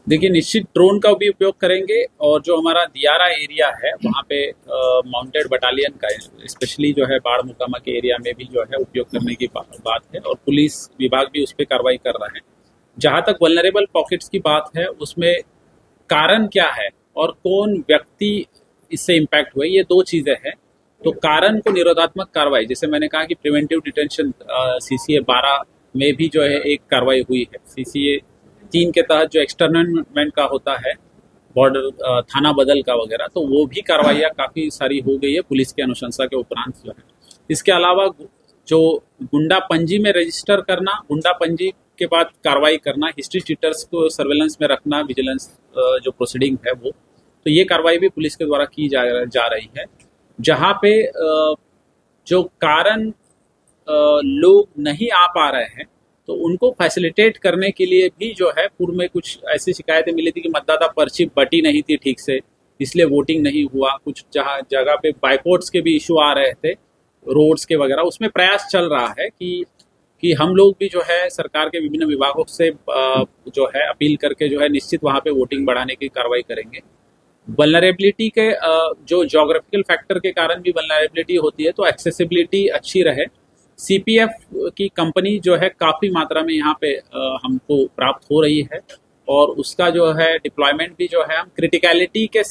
देखिए, निश्चित ड्रोन का भी उपयोग करेंगे और जो हमारा दियारा एरिया है वहाँ पे माउंटेड बटालियन का स्पेशली जो है बाढ़ मुकामा के एरिया में भी जो है उपयोग करने की बात है और पुलिस विभाग भी उस पर कार्रवाई कर रहा है। जहाँ तक वल्नरेबल पॉकेट्स की बात है उसमें कारण क्या है और कौन व्यक्ति इससे इम्पैक्ट हुए, ये दो चीज़ें हैं। तो कारण को निरोधात्मक कार्रवाई, जैसे मैंने कहा कि प्रिवेंटिव डिटेंशन सीसीए 12 में भी जो है एक कार्रवाई हुई है। सीसीए 3 के तहत जो एक्सटर्नमेंट का होता है, बॉर्डर थाना बदल का वगैरह, तो वो भी कार्रवाइयाँ काफ़ी सारी हो गई है पुलिस की अनुशंसा के उपरांत जो है। इसके अलावा जो गुंडा पंजी में रजिस्टर करना, गुंडा पंजी के बाद कार्रवाई करना, हिस्ट्री चीटर्स को सर्वेलेंस में रखना, विजिलेंस जो प्रोसीडिंग है वो, तो ये कार्रवाई भी पुलिस के द्वारा की जा रही है। जहाँ पे जो कारण लोग नहीं आ पा रहे हैं तो उनको फैसिलिटेट करने के लिए भी जो है, पूर्व में कुछ ऐसी शिकायतें मिली थी कि मतदाता पर्ची बटी नहीं थी ठीक से, इसलिए वोटिंग नहीं हुआ। कुछ जगह पे बाइकआउट्स के भी इशू आ रहे थे रोड्स के वगैरह, उसमें प्रयास चल रहा है कि हम लोग भी जो है सरकार के विभिन्न विभागों से जो है अपील करके जो है निश्चित वहाँ पे वोटिंग बढ़ाने की कार्रवाई करेंगे। वल्नरेबिलिटी के जो जोग्राफिकल फैक्टर के कारण भी वल्नरेबिलिटी होती है, तो एक्सेसिबिलिटी अच्छी रहे। सीपीएफ की कंपनी जो है काफ़ी मात्रा में यहाँ पे हमको प्राप्त हो रही है और उसका जो है डिप्लॉयमेंट भी जो है हम क्रिटिकलिटी के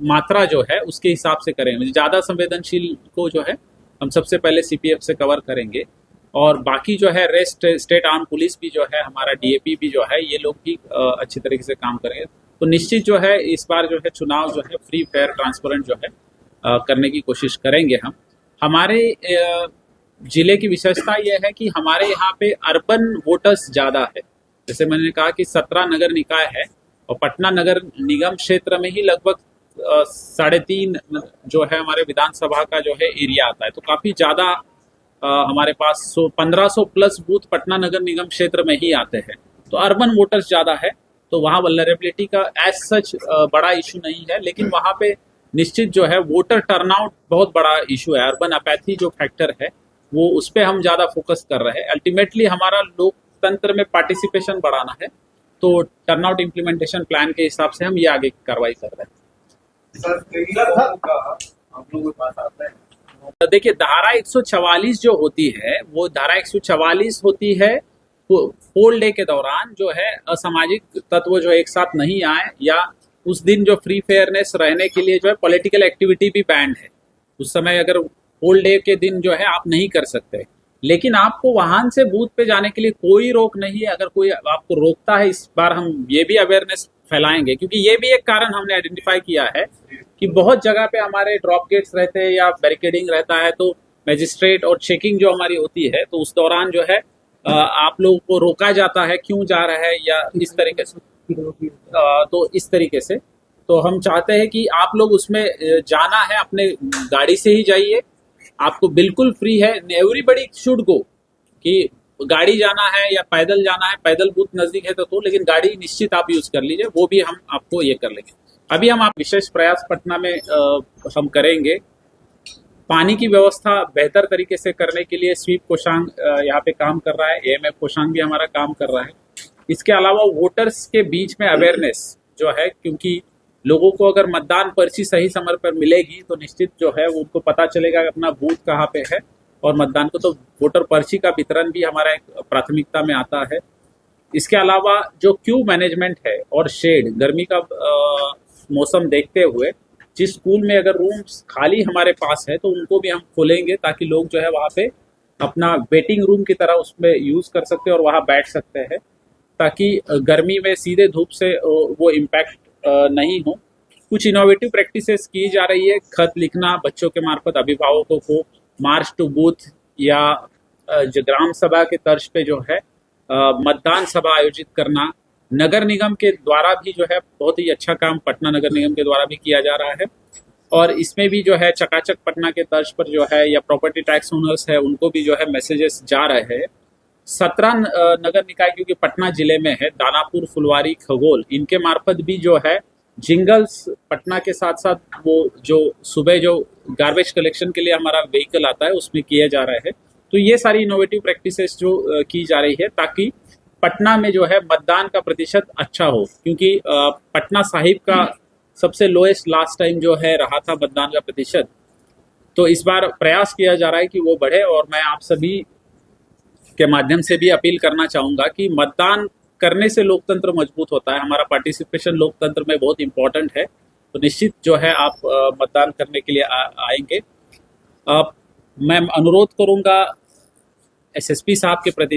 मात्रा जो है उसके हिसाब से करेंगे। ज़्यादा संवेदनशील को जो है हम सबसे पहले सीपीएफ से कवर करेंगे और बाकी जो है रेस्ट स्टेट आर्म पुलिस भी जो है, हमारा डीएपी भी जो है, ये लोग भी अच्छी तरीके से काम करेंगे। तो निश्चित जो है इस बार जो है चुनाव जो है फ्री फेयर ट्रांसपेरेंट जो है करने की कोशिश करेंगे हम। हमारे जिले की विशेषता यह है कि हमारे यहाँ पे अर्बन वोटर्स ज़्यादा है। जैसे मैंने कहा कि 17 नगर निकाय है और पटना नगर निगम क्षेत्र में ही लगभग 3.5 जो है हमारे विधानसभा का जो है एरिया आता है। तो काफ़ी ज़्यादा हमारे पास 1500 प्लस बूथ पटना नगर निगम क्षेत्र में ही आते हैं, तो अर्बन वोटर्स ज़्यादा है। तो वहाँ वल्नरेबिलिटी का एज सच बड़ा इशू नहीं है, लेकिन वहाँ पे निश्चित जो है वोटर टर्नआउट बहुत बड़ा इशू है। अर्बन अपैथी जो फैक्टर है वो उस पर हम ज़्यादा फोकस कर रहे हैं। अल्टीमेटली हमारा लोकतंत्र में पार्टिसिपेशन बढ़ाना है, तो टर्नआउट इम्प्लीमेंटेशन प्लान के हिसाब से हम ये आगे की कार्रवाई कर रहे हैं। देखिए, धारा 144 जो होती है वो धारा 144 होती है पोल डे के दौरान जो है असामाजिक तत्व जो एक साथ नहीं आए, या उस दिन जो फ्री फेयरनेस रहने के लिए जो है पॉलिटिकल एक्टिविटी भी बैंड है। उस समय अगर पोल डे के दिन जो है आप नहीं कर सकते, लेकिन आपको वाहन से बूथ पे जाने के लिए कोई रोक नहीं है। अगर कोई आपको रोकता है, इस बार हम ये भी अवेयरनेस फैलाएंगे, क्योंकि ये भी एक कारण हमने आइडेंटिफाई किया है कि बहुत जगह पे हमारे ड्रॉप गेट्स रहते हैं या बैरिकेडिंग रहता है, तो मैजिस्ट्रेट और चेकिंग जो हमारी होती है, तो उस दौरान जो है आप लोगों को रोका जाता है, क्यों जा रहा है या इस तरीके से। तो इस तरीके से तो हम चाहते हैं कि आप लोग उसमें जाना है अपने गाड़ी से ही जाइए, आपको बिल्कुल फ्री है। एवरीबडी शुड गो, कि गाड़ी जाना है या पैदल जाना है, पैदल बूथ नजदीक है तो लेकिन गाड़ी निश्चित आप यूज कर लीजिए, वो भी हम आपको ये कर लेंगे। अभी हम आप विशेष प्रयास पटना में हम करेंगे। पानी की व्यवस्था बेहतर तरीके से करने के लिए स्वीप कोषांग यहाँ पे काम कर रहा है, एएमएफ कोषांग भी हमारा काम कर रहा है। इसके अलावा वोटर्स के बीच में अवेयरनेस जो है, क्योंकि लोगों को अगर मतदान पर्ची सही समय पर मिलेगी तो निश्चित जो है उनको पता चलेगा कि अपना बूथ कहाँ पे है और मतदान को, तो वोटर पर्ची का वितरण भी हमारा एक प्राथमिकता में आता है। इसके अलावा जो क्यू मैनेजमेंट है और शेड, गर्मी का मौसम देखते हुए जिस स्कूल में अगर रूम्स खाली हमारे पास है तो उनको भी हम खोलेंगे, ताकि लोग जो है वहाँ पे अपना वेटिंग रूम की तरह उसमें यूज कर सकते हैं और वहाँ बैठ सकते हैं, ताकि गर्मी में सीधे धूप से वो इम्पैक्ट नहीं हो। कुछ इनोवेटिव प्रैक्टिसेस की जा रही है, खत लिखना बच्चों के मार्फत अभिभावकों को, मार्च टू बूथ या जो ग्राम सभा के तर्ज पे जो है मतदान सभा आयोजित करना। नगर निगम के द्वारा भी जो है बहुत ही अच्छा काम पटना नगर निगम के द्वारा भी किया जा रहा है, और इसमें भी जो है चकाचक पटना के तर्ज पर जो है, या प्रॉपर्टी टैक्स ओनर्स है उनको भी जो है मैसेजेस जा रहे हैं। 17 नगर निकाय क्योंकि पटना जिले में है, दानापुर, फुलवारी, खगोल, इनके मार्फत भी जो है जिंगल्स पटना के साथ साथ वो जो सुबह जो गार्बेज कलेक्शन के लिए हमारा व्हीकल आता है उसमें किए जा रहे हैं। तो ये सारी इनोवेटिव प्रैक्टिसेस जो की जा रही है, ताकि पटना में जो है मतदान का प्रतिशत अच्छा हो, क्योंकि पटना साहिब का सबसे लोएस्ट लास्ट टाइम जो है रहा था मतदान का प्रतिशत। तो इस बार प्रयास किया जा रहा है कि वो बढ़े, और मैं आप सभी के माध्यम से भी अपील करना चाहूंगा कि मतदान करने से लोकतंत्र मजबूत होता है। हमारा पार्टिसिपेशन लोकतंत्र में बहुत इंपॉर्टेंट है। तो निश्चित जो है आप मतदान करने के लिए आएंगे। मैं अनुरोध करूंगा एसएसपी साहब के प्रति